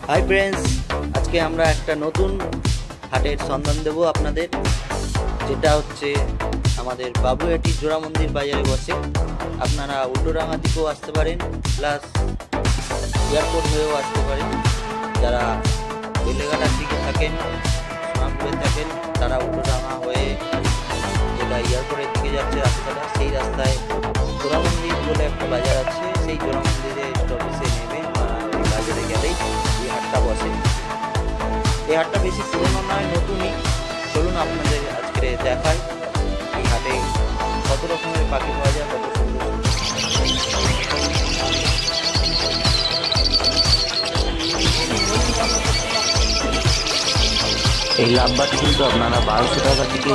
Hi friends, আজকে আমরা একটা নতুন হাটের সন্ধান দেব আপনাদের, যেটা হচ্ছে আমাদের বাবুহাটি জোড়া মন্দির বাজারে বসে। আপনারা উল্টোডাঙ্গা থেকেও আসতে পারেন, প্লাস এয়ারপোর্ট হয়েও আসতে পারেন। যারা বেলেঘাটার দিকে থাকেন, সোনামপুরে থাকেন, তারা উল্টোডাঙ্গা হয়ে যেটা এয়ারপোর্টের দিকে যাচ্ছে রাস্তাটা, সেই রাস্তায় জোড়া মন্দির বলে একটা বাজার আছে। সেই জোড়া মন্দিরে স্টপেজে নেমে ওই বাজারে গেলেই এই হাটটা বসে। এই হাটটা বেশি পুরনো নয়, নতুনই। চলুন আপনাদের আজকে দেখাই এই হাটে কত রকমের পাখি পাওয়া যায়, কত সুন্দর। এই লাভবারটি কিন্তু আপনারা 1200 টাকা থেকে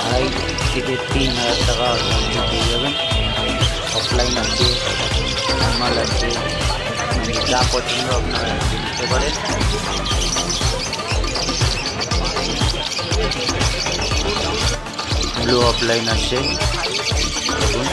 2,500 থেকে 3,000 টাকা পেয়ে যাবেন। অফলাইন আছে, নর্মাল আছে, যা পছন্দ আপনারা নিতে পারেন। ব্লু অফলাইন আছে, দেখুন।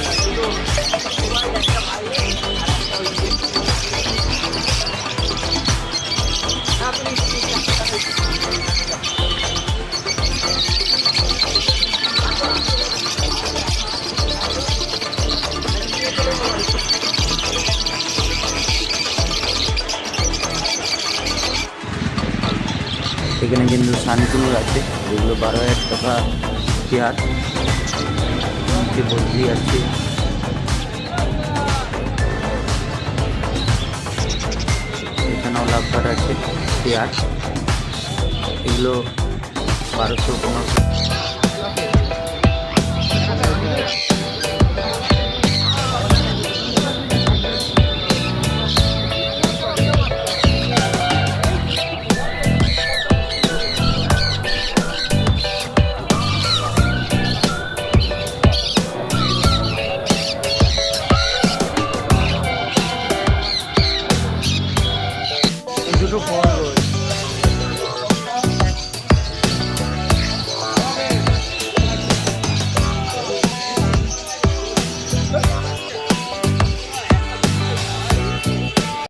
এখানে কিন্তু শানকুনুর আছে, যেগুলো 12,000 টাকা পেয়ার। বদ্রি আছে, এখানেও লাভবার আছে পেয়ার। এগুলো 1200-1500